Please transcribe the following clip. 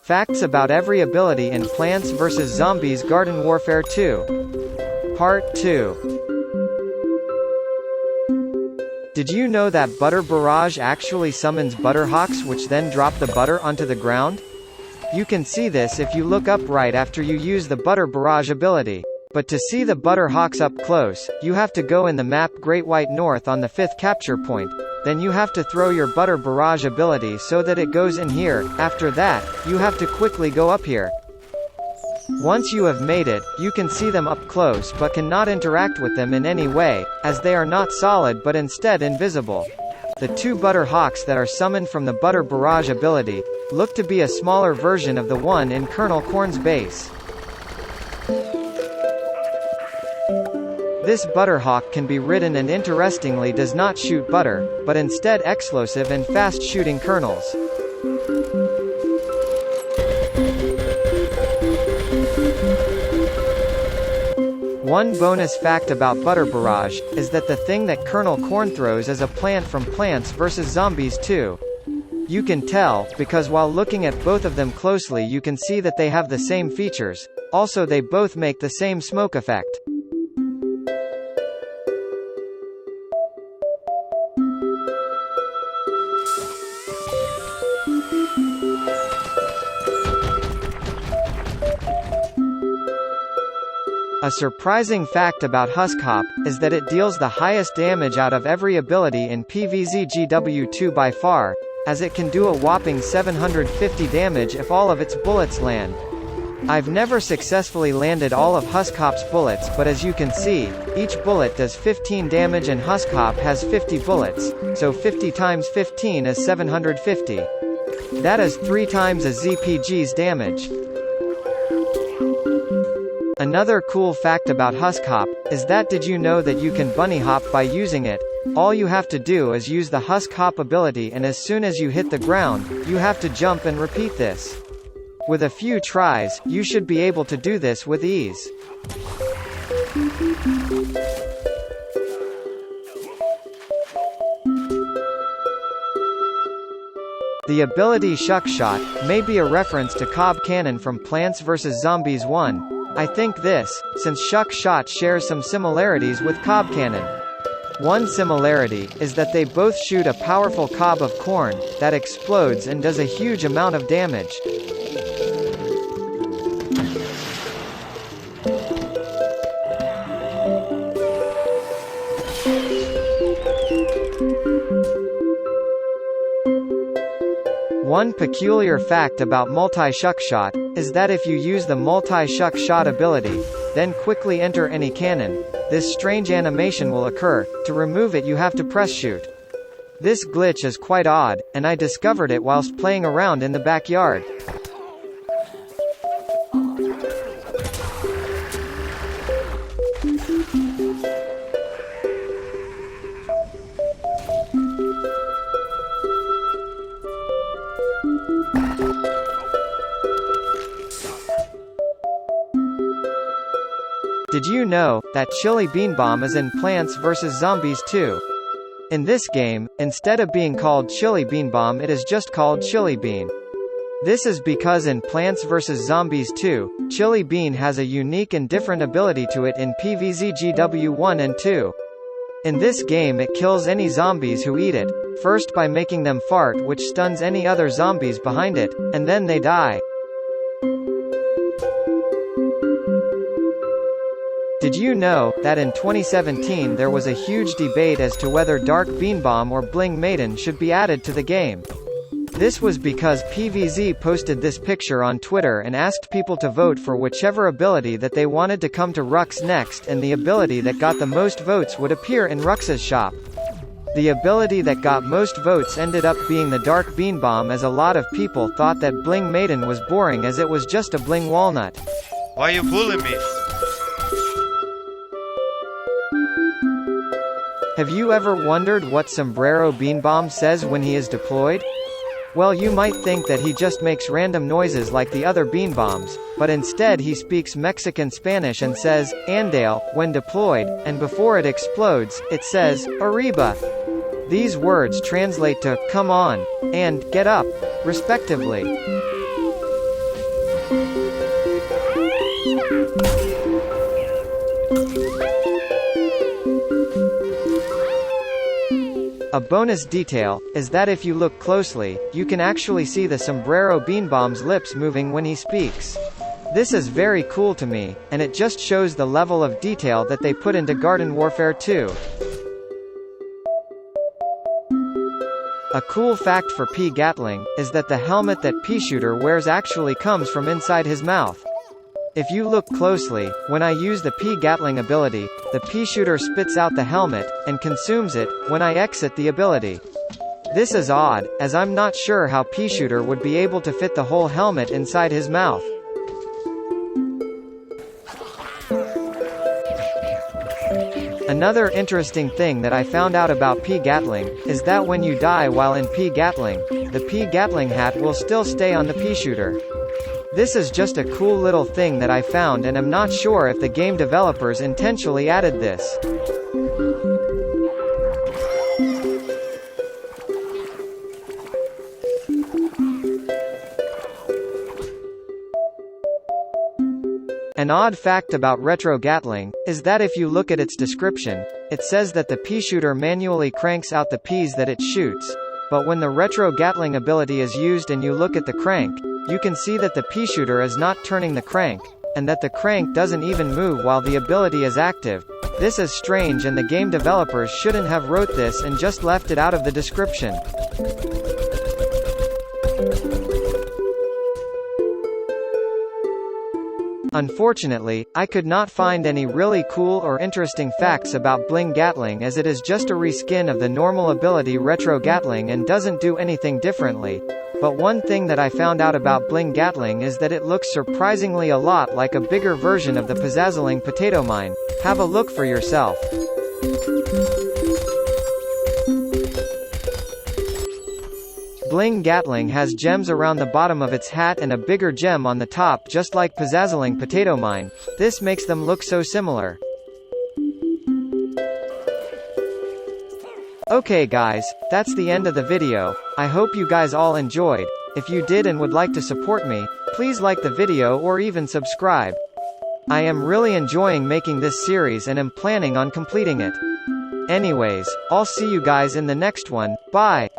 Facts about every ability in Plants vs. Zombies Garden Warfare 2. Part 2. Did you know that Butter Barrage actually summons Butterhawks which then drop the butter onto the ground? You can see this if you look up right after you use the Butter Barrage ability. But to see the Butterhawks up close, you have to go in the map Great White North on the 5th capture point. Then you have to throw your Butter Barrage ability so that it goes in here. After that, you have to quickly go up here. Once you have made it, you can see them up close but cannot interact with them in any way, as they are not solid but instead invisible. The two Butterhawks that are summoned from the Butter Barrage ability look to be a smaller version of the one in Colonel Corn's base. This Butterhawk can be ridden and interestingly does not shoot butter, but instead explosive and fast-shooting kernels. One bonus fact about Butter Barrage is that the thing that Colonel Corn throws is a plant from Plants vs. Zombies 2. You can tell, because while looking at both of them closely you can see that they have the same features. Also they both make the same smoke effect. A surprising fact about Husk Hop is that it deals the highest damage out of every ability in PVZ GW2 by far, as it can do a whopping 750 damage if all of its bullets land. I've never successfully landed all of Husk Hop's bullets, but as you can see, each bullet does 15 damage and Husk Hop has 50 bullets, so 50 times 15 is 750. That is 3 times a ZPG's damage. Another cool fact about Husk Hop is that did you know that you can bunny hop by using it? All you have to do is use the Husk Hop ability and as soon as you hit the ground, you have to jump and repeat this. With a few tries, you should be able to do this with ease. The ability Shuck Shot may be a reference to Cobb Cannon from Plants vs. Zombies 1. I think this, since Shuck Shot shares some similarities with Cobb Cannon. One similarity is that they both shoot a powerful cob of corn that explodes and does a huge amount of damage. One peculiar fact about multi-Shuck Shot is that if you use the multi-Shuck Shot ability, then quickly enter any cannon, this strange animation will occur. To remove it you have to press shoot. This glitch is quite odd, and I discovered it whilst playing around in the backyard. Did you know that Chili Bean Bomb is in Plants vs. Zombies 2? In this game, instead of being called Chili Bean Bomb it is just called Chili Bean. This is because in Plants vs. Zombies 2, Chili Bean has a unique and different ability to it in PVZ GW1 and 2. In this game it kills any zombies who eat it, first by making them fart which stuns any other zombies behind it, and then they die. Did you know that in 2017 there was a huge debate as to whether Dark Bean Bomb or Bling Maiden should be added to the game? This was because PVZ posted this picture on Twitter and asked people to vote for whichever ability that they wanted to come to Rux next, and the ability that got the most votes would appear in Rux's shop. The ability that got most votes ended up being the Dark Bean Bomb, as a lot of people thought that Bling Maiden was boring as it was just a bling walnut. Why you bully me? Have you ever wondered what Sombrero Bean Bomb says when he is deployed? Well, you might think that he just makes random noises like the other bean bombs, but instead he speaks Mexican Spanish and says, "Andale," when deployed, and before it explodes, it says, "Arriba." These words translate to "come on" and "get up," respectively. A bonus detail is that if you look closely, you can actually see the Sombrero Beanbomb's lips moving when he speaks. This is very cool to me, and it just shows the level of detail that they put into Garden Warfare 2. A cool fact for P Gatling is that the helmet that P-Shooter wears actually comes from inside his mouth. If you look closely, when I use the P Gatling ability, the P-Shooter spits out the helmet, and consumes it, when I exit the ability. This is odd, as I'm not sure how P-Shooter would be able to fit the whole helmet inside his mouth. Another interesting thing that I found out about P Gatling is that when you die while in P Gatling, the P Gatling hat will still stay on the P-Shooter. This is just a cool little thing that I found, and I'm not sure if the game developers intentionally added this. An odd fact about Retro Gatling is that if you look at its description, it says that the P-Shooter manually cranks out the Ps that it shoots, but when the Retro Gatling ability is used and you look at the crank, you can see that the P-Shooter is not turning the crank, and that the crank doesn't even move while the ability is active. This is strange, and the game developers shouldn't have wrote this and just left it out of the description. Unfortunately, I could not find any really cool or interesting facts about Bling Gatling, as it is just a reskin of the normal ability Retro Gatling and doesn't do anything differently. But one thing that I found out about Bling Gatling is that it looks surprisingly a lot like a bigger version of the Pizzazzling potato mine. Have a look for yourself. Bling Gatling has gems around the bottom of its hat and a bigger gem on the top, just like Pizzazzling potato mine. This makes them look so similar. Okay guys, that's the end of the video. I hope you guys all enjoyed. If you did and would like to support me, please like the video or even subscribe. I am really enjoying making this series and am planning on completing it. Anyways, I'll see you guys in the next one. Bye!